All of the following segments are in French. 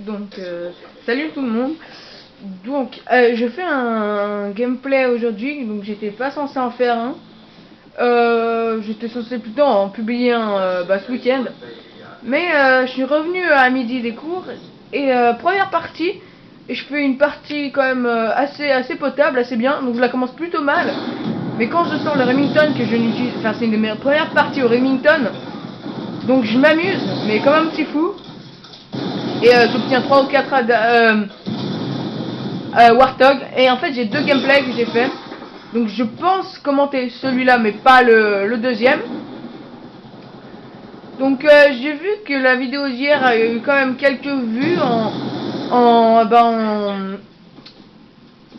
Donc salut tout le monde. Donc je fais un gameplay aujourd'hui, donc j'étais pas censé en faire un. J'étais censé plutôt en publier un ce week-end. Mais je suis revenu à midi des cours et première partie, et je fais une partie quand même assez potable, assez bien, donc je la commence plutôt mal. Mais quand je sors le Remington que je n'utilise, enfin c'est une de mes premières parties au Remington, donc je m'amuse, mais comme un petit fou. Et j'obtiens 3 ou 4 Warthog. Et en fait j'ai deux gameplays que j'ai fait. Donc je pense commenter celui-là mais pas le deuxième. Donc j'ai vu que la vidéo d'hier a eu quand même quelques vues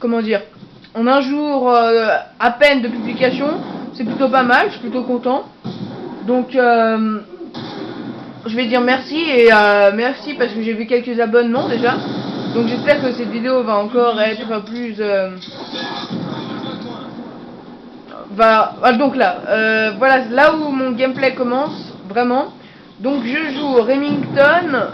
comment dire, en un jour à peine de publication. C'est plutôt pas mal, je suis plutôt content. Donc je vais dire merci et merci parce que j'ai vu quelques abonnements déjà. Donc j'espère que cette vidéo va encore être plus donc là voilà là où mon gameplay commence vraiment. Donc je joue au Remington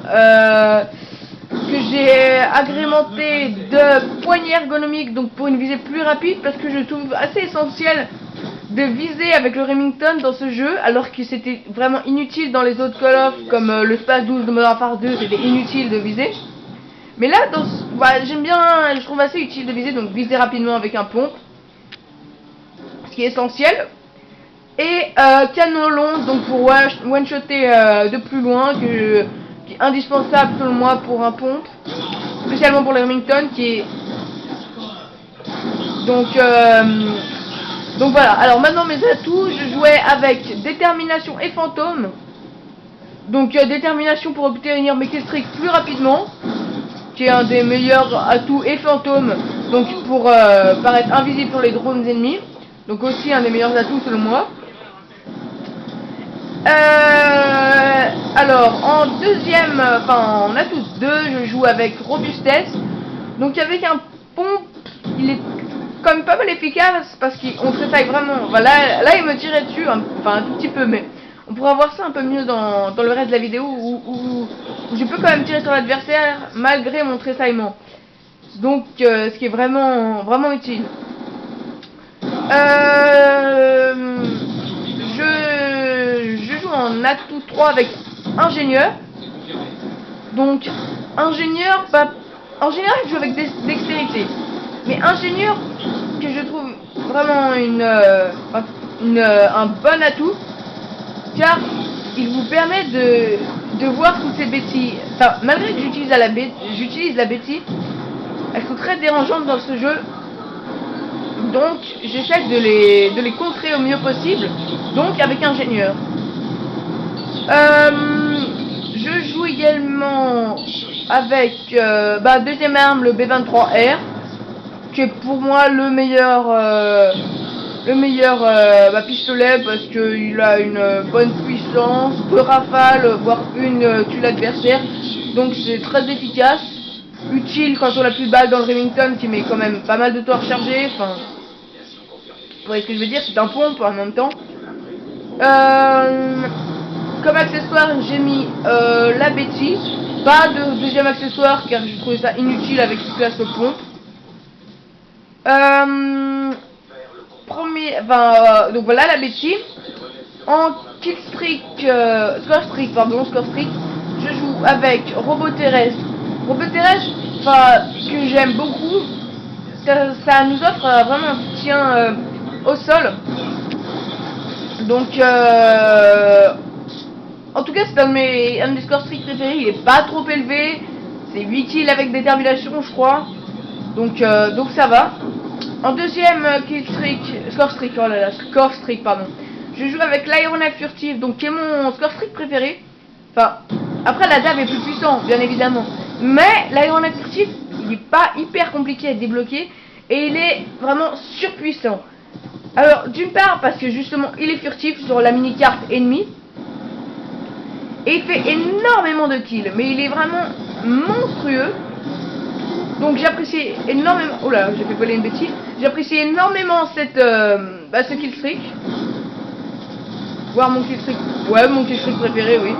que j'ai agrémenté de poignées ergonomiques, donc pour une visée plus rapide, parce que je trouve assez essentiel de viser avec le Remington dans ce jeu, alors que c'était vraiment inutile dans les autres Call of, comme le Space 12 de Modern Warfare 2, c'était inutile de viser. Mais là, j'aime bien, je trouve assez utile de viser, donc viser rapidement avec un pompe, ce qui est essentiel. Et canon long, donc pour one-shotter de plus loin, qui est indispensable selon moi pour un pompe, spécialement pour le Remington, qui est... Donc voilà, alors maintenant mes atouts, je jouais avec détermination et fantôme. Donc détermination pour obtenir mes killstreaks plus rapidement, qui est un des meilleurs atouts, et fantôme, donc pour paraître invisible pour les drones ennemis. Donc aussi un des meilleurs atouts selon moi. Alors en deuxième, en atout 2, je joue avec robustesse. Donc avec un pompe, il est quand même pas mal efficace parce qu'on tressaille vraiment. Là il me tirait dessus, un tout petit peu, mais on pourra voir ça un peu mieux dans le reste de la vidéo où je peux quand même tirer sur l'adversaire malgré mon tressaillement. Donc ce qui est vraiment utile. Je joue en atout 3 avec ingénieur. Donc ingénieur, en général je joue avec dextérité. Mais ingénieur, que je trouve vraiment un bon atout, car il vous permet de voir toutes ces bêtises. Enfin, malgré que j'utilise la bêtise, elles sont très dérangeantes dans ce jeu. Donc j'essaie de les contrer au mieux possible. Donc avec ingénieur. Je joue également avec deuxième arme, le B23R, qui est pour moi le meilleur pistolet, parce qu'il a une bonne puissance, peu rafale, voire une tue l'adversaire, donc c'est très efficace, utile quand on a plus de balles dans le Remington qui met quand même pas mal de temps à recharger. Enfin, vous voyez ce que je veux dire, c'est un pompe en même temps. Comme accessoire j'ai mis la bêtise, pas de deuxième accessoire car je trouvais ça inutile avec ce classe pompe. Donc voilà la bêtise. En killstreak, score streak, je joue avec robot terrestre. Robot terrestre, que j'aime beaucoup. Ça nous offre vraiment un soutien au sol. Donc en tout cas c'est un de mes score streak préférés. Il est pas trop élevé. C'est 8 kills avec détermination je crois. Donc ça va. En deuxième score streak, je joue avec l'aéronef furtif, donc qui est mon score streak préféré. Enfin, après la DAV est plus puissant, bien évidemment. Mais l'aéronef furtif, il est pas hyper compliqué à débloquer. Et il est vraiment surpuissant. Alors, d'une part, parce que justement, il est furtif sur la mini-carte ennemie. Et il fait énormément de kills. Mais il est vraiment monstrueux. Donc j'apprécie énormément... Oh là, j'ai fait voler une bêtise. J'apprécie énormément ce killstreak. Voire mon killstreak... Ouais, mon killstreak préféré, oui.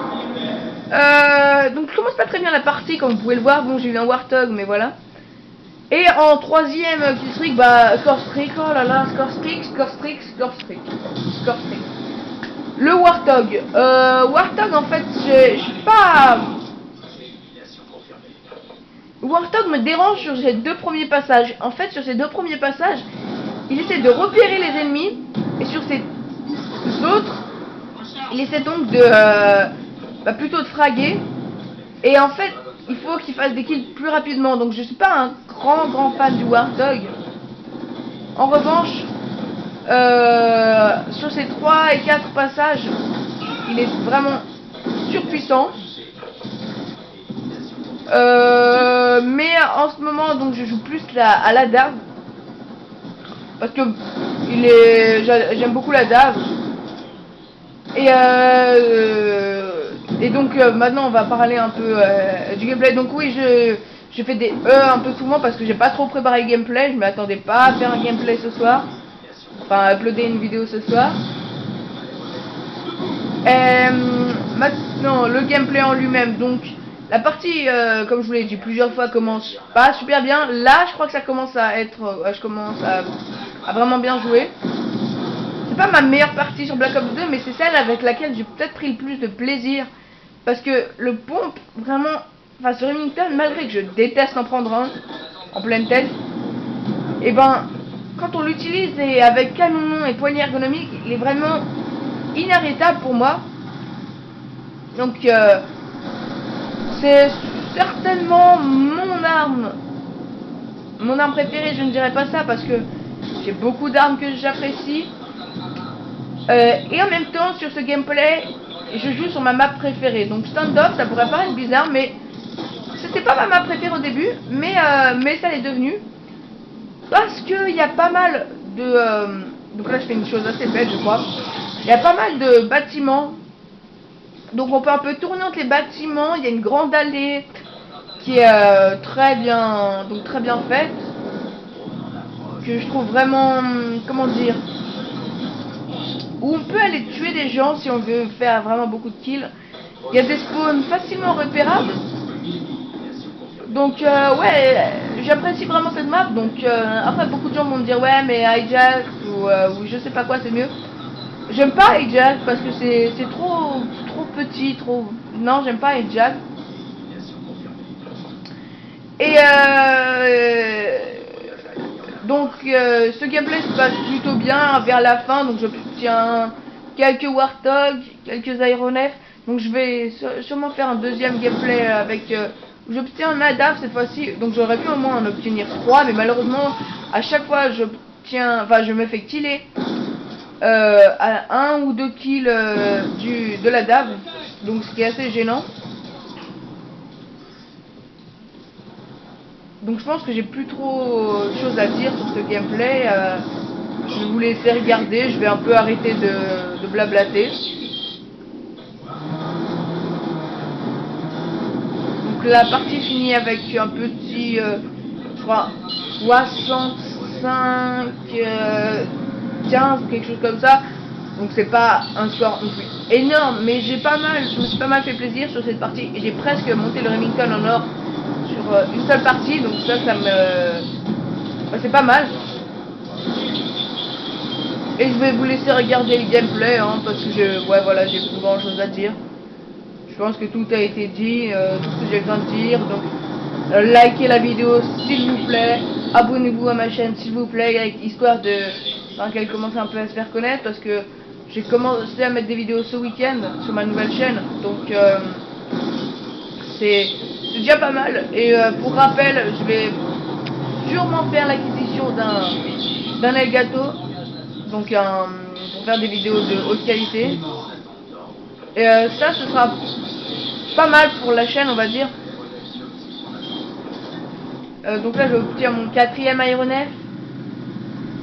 Donc je commence pas très bien la partie, comme vous pouvez le voir. Bon, j'ai eu un Warthog, mais voilà. Et en troisième killstreak, bah, score-streak, oh là là, score-streak. Le Warthog. Warthog, en fait, je suis pas... Warthog me dérange sur ces deux premiers passages. En fait, sur ces deux premiers passages, il essaie de repérer les ennemis. Et sur ces autres, il essaie donc de... plutôt de fraguer. Et en fait, il faut qu'il fasse des kills plus rapidement. Donc je suis pas un grand fan du Warthog. En revanche, sur ces 3 et 4 passages, il est vraiment surpuissant. Mais en ce moment, donc je joue plus à la DAV. Parce que j'aime beaucoup la DAV. Et donc maintenant on va parler un peu du gameplay. Donc oui, je fais des un peu souvent parce que j'ai pas trop préparé le gameplay. Je m'attendais pas à faire un gameplay ce soir. Enfin, uploader une vidéo ce soir. Maintenant, le gameplay en lui-même. Donc, la partie, comme je vous l'ai dit plusieurs fois, commence pas super bien. Là, je crois que ça commence à être... je commence à vraiment bien jouer. C'est pas ma meilleure partie sur Black Ops 2, mais c'est celle avec laquelle j'ai peut-être pris le plus de plaisir. Parce que le pompe, vraiment... Enfin, sur Remington, malgré que je déteste en prendre un en pleine tête, et ben... Quand on l'utilise et avec canon et poignée ergonomique, il est vraiment inarrêtable pour moi. Donc c'est certainement mon arme préférée. Je ne dirais pas ça parce que j'ai beaucoup d'armes que j'apprécie. Et en même temps, sur ce gameplay, je joue sur ma map préférée. Donc Standoff, ça pourrait paraître bizarre, mais c'était pas ma map préférée au début, mais ça l'est devenu. Parce qu'il y a pas mal de... donc là je fais une chose assez bête je crois. Il y a pas mal de bâtiments. Donc on peut un peu tourner entre les bâtiments. Il y a une grande allée qui est très bien faite. Que je trouve vraiment... Comment dire, où on peut aller tuer des gens si on veut faire vraiment beaucoup de kills. Il y a des spawns facilement repérables. Donc ouais, j'apprécie vraiment cette map. Donc après beaucoup de gens vont me dire ouais mais Hijack ou je sais pas quoi c'est mieux. J'aime pas Hijack parce que c'est trop petit, trop... Non, j'aime pas Hijack. Et donc ce gameplay se passe plutôt bien vers la fin. Donc j'obtiens quelques Warthog, quelques Aéronefs. Donc je vais sûrement faire un deuxième gameplay avec... j'obtiens un ADAF cette fois-ci, donc j'aurais pu au moins en obtenir 3, mais malheureusement, à chaque fois, je me fais killer à 1 ou 2 kills de la DAV, donc ce qui est assez gênant. Donc je pense que j'ai plus trop de choses à dire sur ce gameplay. Je vais vous laisser regarder, je vais un peu arrêter de blablater. Donc la partie finit avec un petit, je crois, 65, 15, quelque chose comme ça. Donc c'est pas un score énorme, mais je me suis pas mal fait plaisir sur cette partie. Et j'ai presque monté le Remington en or sur une seule partie, donc ça c'est pas mal. Et je vais vous laisser regarder le gameplay, hein, parce que j'ai plus grand chose à dire. Je pense que tout a été dit, tout ce que j'ai besoin de dire. Donc likez la vidéo s'il vous plaît, abonnez-vous à ma chaîne s'il vous plaît, histoire qu'elle commence un peu à se faire connaître, parce que j'ai commencé à mettre des vidéos ce week-end sur ma nouvelle chaîne, donc c'est déjà pas mal. Et pour rappel, je vais sûrement faire l'acquisition d'un Elgato, donc pour faire des vidéos de haute qualité. Et ça, ce sera pas mal pour la chaîne, on va dire. Donc là, je vais obtenir mon 4e aéronef.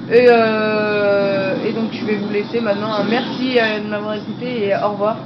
Et donc, je vais vous laisser maintenant. Merci de m'avoir écouté et au revoir.